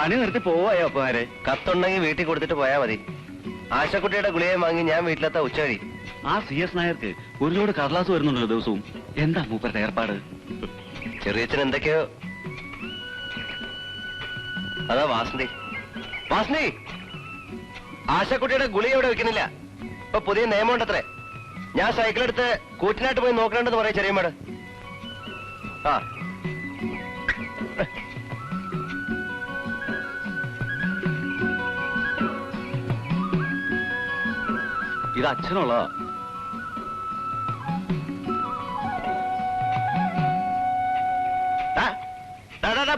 പണി നിർത്തി പോവായോ അപ്പമാരെ? കത്തുണ്ടെങ്കിൽ വീട്ടിൽ കൊടുത്തിട്ട് പോയാ മതി. ആശക്കുട്ടിയുടെ ഗുളിയെ വാങ്ങി ഞാൻ വീട്ടിലെത്താ ഉച്ചവഴി. ആ CS നായർക്ക് ഒരു ലോഡ് കടലാസ് വരുന്നുണ്ടല്ലോ ദിവസവും. എന്താ മൂപ്പരുടെ ഏർപ്പാട്? ചെറിയച്ഛൻ എന്തൊക്കെയോ. അതാ വാസന്തി. വാസന്തി, ആശക്കുട്ടിയുടെ ഗുളിക ഇവിടെ വെക്കുന്നില്ല. ഇപ്പൊ പുതിയ നിയമമുണ്ടത്രേ. ഞാൻ സൈക്കിളെടുത്ത് കൂറ്റിനായിട്ട് പോയി നോക്കണമെന്ന് പറയാം ചെറിയമ്മേട്. ആ ഇത് അച്ഛനുള്ളതാ.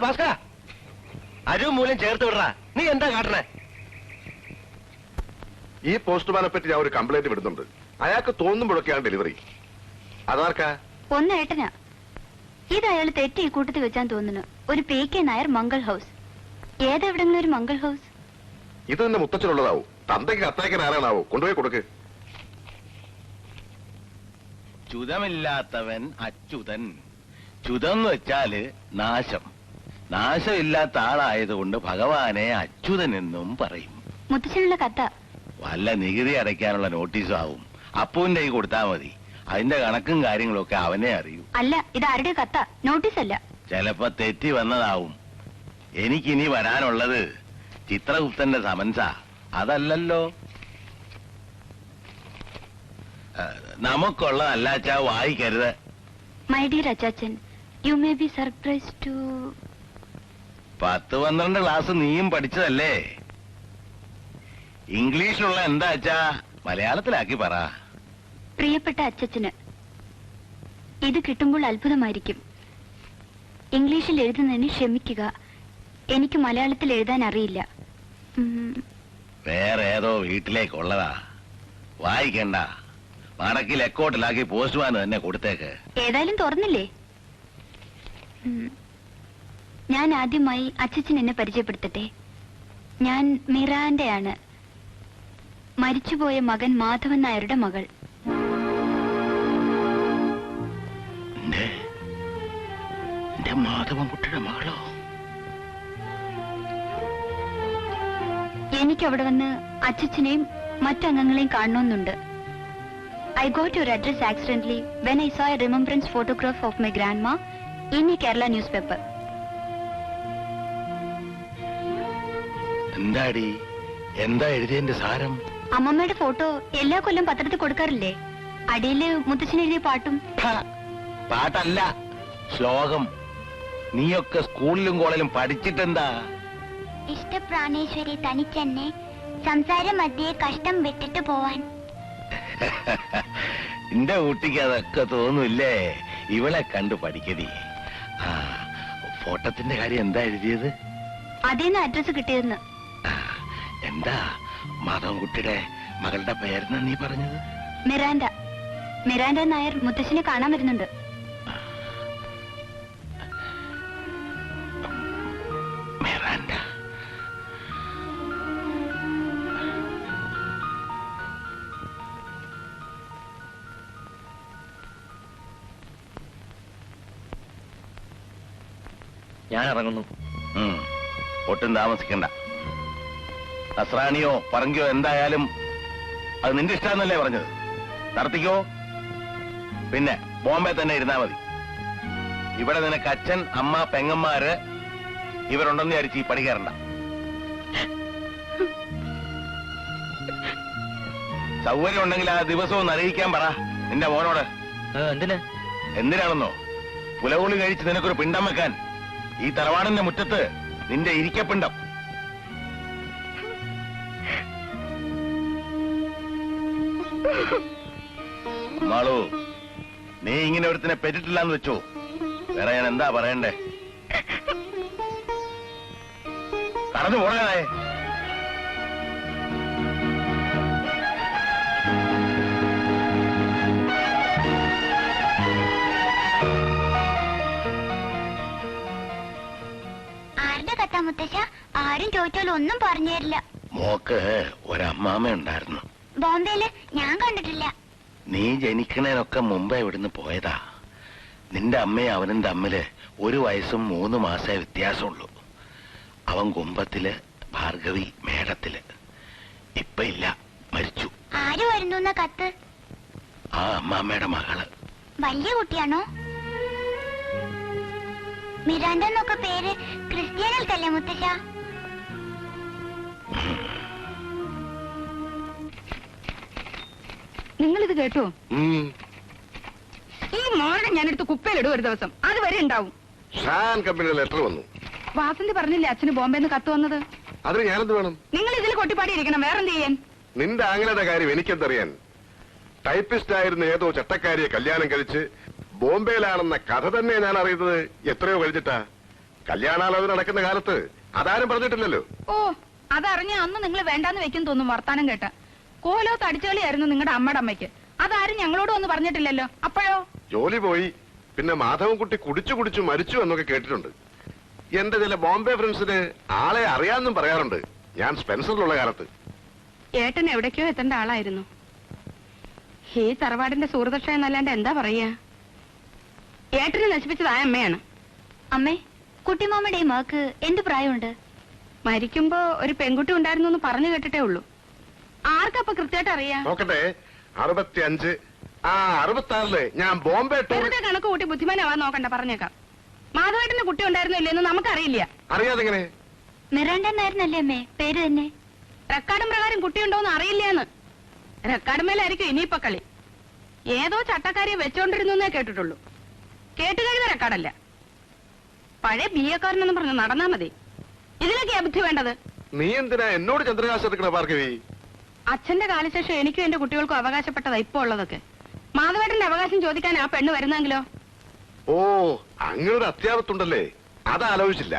ഭാസ്കര, അരു മൂലം ചേർത്ത് വിടറാ. നീ എന്താ കാട്ടണേ? ഈ പോസ്റ്റ്മാനെ പറ്റി ഞാൻ ഒരു കംപ്ലൈന്റ് വിടുന്നുണ്ട്. അയാൾക്ക് തോന്നുമ്പോഴൊക്കെയാണ് ഡെലിവറി. അതാർക്കാ? ഒന്നേട്ടനാ. ഇത് അയാൾ തെറ്റി ഈ കൂട്ടത്തിൽ വെച്ചാൻ തോന്നുന്നു. ഒരു PK നായർ മംഗൾ ഹൗസ്. ഏതെവിടെങ്കിലും ഒരു മംഗൾ ഹൗസ്. ഇത് തന്നെ മുത്തച്ഛനുള്ളതാവും. തന്തയ്ക്ക് കത്തയക്കാൻ ആരാണാവോ? കൊണ്ടുപോയി കൊടുക്ക്. ചുതമില്ലാത്തവൻ അച്യുതൻ. ചുതം എന്ന് വെച്ചാല് നാശം. നാശമില്ലാത്ത ആളായതുകൊണ്ട് ഭഗവാനെ അച്യുതൻ എന്നും പറയും. മുത്തച്ഛനുള്ള കഥ. വല്ല നികുതി അടയ്ക്കാനുള്ള നോട്ടീസും ആവും. അപ്പുവിന്റെ കൈ കൊടുത്താ മതി. അതിന്റെ കണക്കും കാര്യങ്ങളും ഒക്കെ അവനെ അറിയൂ. അല്ല, ഇത് ആരുടെ കഥ? നോട്ടീസ് അല്ല. ചിലപ്പോ തെറ്റി വന്നതാവും. എനിക്കിനി വരാനുള്ളത് ചിത്രഗുപ്തന്റെ സമൻസാ. അതല്ലല്ലോ. നമുക്കുള്ള അല്ലാച്ചാ വായിക്കരുത്. മൈ ഡിയർ അച്ചാച്ചൻ, you may be surprised too. 10-12 class നീയും പഠിച്ചതല്ലേ? ഇംഗ്ലീഷിലുള്ള എന്താ അച്ഛാ മലയാളത്തിലാക്കി പറ. പ്രിയപ്പെട്ട അച്ചച്ചന്, ഇത് കിട്ടുമ്പോൾ അത്ഭുതമായിരിക്കും. ഇംഗ്ലീഷിൽ എഴുതുന്നതിന് ക്ഷമിക്കുക. എനിക്ക് മലയാളത്തിൽ എഴുതാൻ അറിയില്ല. വേറെ ഏതോ വീട്ടിലേക്കുള്ളതാ. വായിക്കണ്ട. മടക്കിൽ എക്കോട്ടിലാക്കി പോസ്റ്റ്മാൻ തന്നെ കൊടുത്തേക്ക്. ഏതായാലും തുറന്നില്ലേ? ഞാൻ ആദ്യമായി അച്ചച്ചൻ എന്നെ പരിചയപ്പെടുത്തട്ടെ. ഞാൻ മിറാന്റെയാണ്. മരിച്ചുപോയ മകൻ മാധവൻ നായരുടെ മകൾ. മാധവൻകുട്ടിയുടെ മകളോ? എനിക്ക് അവിടെ വന്ന് അച്ചച്ചനെയും മറ്റംഗങ്ങളെയും കാണണമെന്നുണ്ട്. I got your address accidentally when I saw a remembrance photograph of my grandma in a Kerala newspaper. എന്താടി, എന്താ എഴുതിയതിന്റെ സാരം? അമ്മമ്മയുടെ ഫോട്ടോ എല്ലാ കൊല്ലം പത്രത്തിൽ കൊടുക്കാറില്ലേ? അടിയില് മുത്തച്ഛൻ എഴുതിയ പാട്ടും. പാട്ടല്ല, ശ്ലോകം. നീയൊക്കെ സ്കൂളിലും കോളേജിലും പഠിച്ചിട്ടെന്താ? ഇഷ്ടപ്രാണേശ്വരി തനിച്ചെന്നെ സംസാര മധ്യേ കഷ്ടം വിട്ടിട്ട് പോവാൻ. എന്റെ കുട്ടിക്ക് അതൊക്കെ തോന്നൂല്ലേ? ഇവളെ കണ്ടു പഠിക്കടി. ആ ഫോട്ടത്തിന്റെ കാര്യം എന്താ എഴുതിയത്? അതേന്ന് അഡ്രസ് കിട്ടിയെന്ന്. എന്താ മാധവൻകുട്ടിയുടെ മകളുടെ പേരെന്നാ നീ പറഞ്ഞത്? മിറാൻഡ. മിറാൻഡ നായർ മുത്തശ്ശനെ കാണാൻ വരുന്നുണ്ട്. മിറാൻഡ. ഞാൻ ഇറങ്ങുന്നു. ഒട്ടും താമസിക്കണ്ട. നസ്രാണിയോ പറങ്കിയോ എന്തായാലും അത് നിന്റെ ഇഷ്ടാന്നല്ലേ പറഞ്ഞത്? നടത്തിക്കോ. പിന്നെ ബോംബെ തന്നെ ഇരുന്നാ മതി. ഇവിടെ നിനക്ക് അച്ഛൻ, അമ്മ, പെങ്ങന്മാര് ഇവരുണ്ടെന്ന് വിചാരിച്ച് ഈ പണി കയറണ്ട. സൗകര്യം ഉണ്ടെങ്കിൽ ആ ദിവസവും അറിയിക്കാൻ പറ നിന്റെ മോനോട്. എന്തിനാണെന്നോ? പുലകുളി കഴിച്ച് നിനക്കൊരു പിണ്ടം വെക്കാൻ ഈ തറവാടിന്റെ മുറ്റത്ത് നിന്റെ ഇരിക്കപ്പിണ്ടം. മാളു, നീ ഇങ്ങനെ ഒരുത്തിനെ പെറ്റിട്ടില്ലാന്ന് വെച്ചോ. വേറെ ഞാൻ എന്താ പറയണ്ടേ? കടന്നു പോണേ. മുത്തശ്ശ, ആരും ചോദിച്ചാലും ഒന്നും പറഞ്ഞു തരില്ല. മോക്ക് ഒരമ്മാമ ഉണ്ടായിരുന്നു. ബോംബെയില് ഞാൻ കണ്ടിട്ടില്ല. നീ ജനിക്കണേനൊക്കെ മുമ്പേ ഇവിടുന്ന് പോയതാ. നിന്റെ അമ്മയും അവനും തമ്മില് 1 വയസ്സും 3 മാസേ വ്യത്യാസമുള്ളൂ. അവൻ കുമ്പത്തില്, ഭാർഗവി മേടത്തില്. ഇപ്പൊ ഇല്ല, മരിച്ചു. ആര് വരുന്നു കത്ത്? ആ അമ്മാമ്മയുടെ മകള്. വലിയ കുട്ടിയാണോ? മിറാണ്ട എന്നൊക്കെ പേര് ക്രിസ്ത്യാനികൾക്കല്ലേ മുത്തശ്ശ? നിങ്ങളിത് കേട്ടോ? ഉം. ഈ മോനെ ഞാനെടുത്ത് കുപ്പയിലിടും ഒരു ദിവസം, അതുവരെ ഉണ്ടാവും. ഷാൻ കമ്പനിയുടെ ലെറ്റർ വന്നു. വാസന്തി പറഞ്ഞില്ലേ അച്ഛന് ബോംബെന്ന് കത്ത് വന്നത്? അതിന് ഞാനെന്ത് വേണം? നിങ്ങൾ ഇതിൽ കൊട്ടിപ്പാടിയിരിക്കണം, വേറെന്ത് ചെയ്യാൻ? നിന്റെ ആങ്ങളുടെ കാര്യം എനിക്കെന്തറിയാൻ? ടൈപ്പിസ്റ്റ് ആയിരുന്ന ഏതോ ചട്ടക്കാരിയെ കല്യാണം കഴിച്ച് ബോംബെയിലാണെന്ന കഥ തന്നെ ഞാൻ അറിയുന്നത് എത്രയോ കഴിഞ്ഞിട്ടാ. കല്യാണാലോചന നടക്കുന്ന കാലത്ത് അതാരും പറഞ്ഞിട്ടില്ലല്ലോ. ഓ, അതറിഞ്ഞ അന്ന് നിങ്ങൾ വേണ്ടാന്ന് വെക്കും തോന്നും വർത്താനം കേട്ട. കോലോ തടിച്ചുകളിയായിരുന്നു നിങ്ങളുടെ അമ്മയുടെ അമ്മയ്ക്ക്. അതാരും ഞങ്ങളോട് ഒന്ന് പറഞ്ഞിട്ടില്ലല്ലോ. അപ്പോഴോ? ജോലി പോയി, പിന്നെ മാധവൻകുട്ടി കുടിച്ചു കുടിച്ചു മരിച്ചു എന്നൊക്കെ കേട്ടിട്ടുണ്ട്. എന്റെ ചില ബോംബെ ഫ്രണ്ട്സിന് ആളെ അറിയാമെന്നും പറയാറുണ്ട്, ഞാൻ സ്പെൻസറിലുള്ള കാലത്ത്. ഏട്ടൻ എവിടേക്കോ എത്തേണ്ട ആളായിരുന്നു. ഈ തറവാടിന്റെ സുഹൃദക്ഷ എന്നല്ലാണ്ട് എന്താ പറയാ? ഏട്ടനെ നശിപ്പിച്ചതായ അമ്മയാണ്. അമ്മേ, കുട്ടിമാമയുടെ ഈ മകക്ക് എന്ത് പ്രായമുണ്ട്? മരിക്കുമ്പോ ഒരു പെൺകുട്ടി ഉണ്ടായിരുന്നു എന്ന് പറഞ്ഞു കേട്ടിട്ടേ ഉള്ളൂ. ആർക്കപ്പൊ കൃത്യമായിട്ട് അറിയാ? നോക്കട്ടെ, 65. 66 ഞാൻ ബോംബെ ടൂർ. വെറുതെ കണക്ക് കൂട്ടി ബുദ്ധിമാനാവാൻ നോക്കണ്ട, പറഞ്ഞേക്കാം. മാധവേട്ടന്റെ കുട്ടി ഉണ്ടായിരുന്നോ ഇല്ലെന്ന് നമുക്കറിയില്ല. അറിയാതെങ്ങനെ? മിറാണ്ട എന്നായിരുന്നല്ലേ അമ്മേ പേര് തന്നെ? റെക്കാർഡും പ്രകാരം കുട്ടിയുണ്ടോന്ന് അറിയില്ലാന്ന്. റെക്കാർഡുമേലായിരിക്കും ഇനിയിപ്പൊ കളി. ഏതോ ചട്ടക്കാരിയെ വെച്ചോണ്ടിരുന്നേ കേട്ടിട്ടുള്ളൂ. കേട്ടുകഴിഞ്ഞ റെക്കാർഡല്ല. പഴയ ബി എക്കാരനെന്ന് പറഞ്ഞ് നടന്നാ മതി. ഇതിലൊക്കെയാ ബുദ്ധി വേണ്ടത്. നീ എന്തിനാ എന്നോട് ചന്ദ്രകാശം എടുക്കണ ഭാർഗവി? അച്ഛന്റെ കാലശേഷം എനിക്കും എന്റെ കുട്ടികൾക്കും അവകാശപ്പെട്ടതാ ഇപ്പൊ ഉള്ളതൊക്കെ. മാധവേട്ടന്റെ അവകാശം ചോദിക്കാൻ ആ പെണ്ണ് വരുന്നെങ്കിലോ? ഓ, അങ്ങനൊരു അത്യാവത്തുണ്ടല്ലേ, അതാലോചിച്ചില്ല.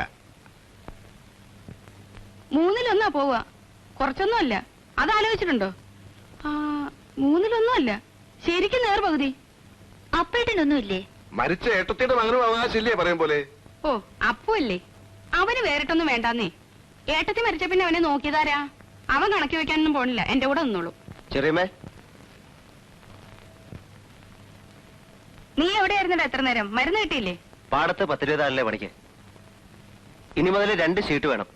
3-1 പോവുക, കുറച്ചൊന്നും അല്ല. അതാലോചിച്ചിട്ടുണ്ടോ? 3-1 ശരിക്കും നേർപകുതി. അപ്പേട്ടനൊന്നുമില്ലേ? മരിച്ച ഏട്ടത്തിയുടെ മകനും അവകാശമില്ലേ പറയും പോലെ? ഓ, അപ്പല്ലേ, അവന് വേറിട്ടൊന്നും വേണ്ടാന്നേ. ഏട്ടത്തി മരിച്ച പിന്നെ അവനെ നോക്കിയതാരാ? അവൻ കണക്കി വെക്കാനൊന്നും പോണില്ല, എന്റെ കൂടെ നിന്നോളൂ. ചെറിയമ്മേ, നീ എവിടെയായിരുന്നടാ എത്ര നേരം? മരുന്ന് കിട്ടിയില്ലേ? പാടത്ത് 10-20 പണിക്ക്. ഇനി മുതൽ 2 ഷീറ്റ് വേണം.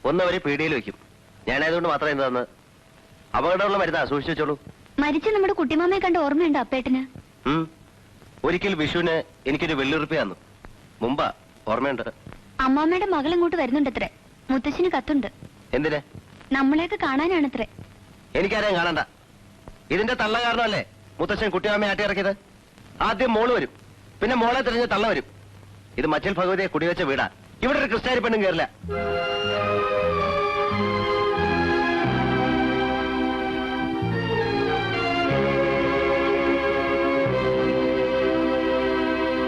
ഒന്ന് അവര് പീടികയിൽ വെക്കും. ഞാനായതുകൊണ്ട് മാത്രം എന്താന്ന്. അപകടമുള്ള മരുന്നാ, സൂക്ഷിച്ചു വെച്ചോളൂ. മരിച്ച നമ്മുടെ കുട്ടിമാമയെ കണ്ട ഓർമ്മയുണ്ടോ അപ്പേട്ടന്? ഒരിക്കൽ വിഷുവിന് എനിക്കൊരു വെള്ളുറുപ്പി തന്നു. മുമ്പാ, ഓർമ്മയുണ്ട്. അമ്മാമ്മയുടെ മകൾ ഇങ്ങോട്ട് വരുന്നുണ്ടത്രേ. മുത്തശ്ശിന് കത്തുണ്ട്. എന്തിന്? നമ്മളെയൊക്കെ കാണാനാണത്രേ. എനിക്കാരെയും കാണണ്ട. ഇതിന്റെ തള്ള കാരണമല്ലേ മുത്തച്ഛൻ കുട്ടിയമ്മയെ ആട്ടിയിറക്കിയത്. ആദ്യം മോള് വരും, പിന്നെ മോളെ തിരിഞ്ഞ് തള്ള വരും. ഇത് മച്ചിൽ ഭഗവതിയെ കുടിവെച്ച വീടാ. ഇവിടെ ഒരു ക്രിസ്ത്യാനി പെണ്ണും കയറില്ല.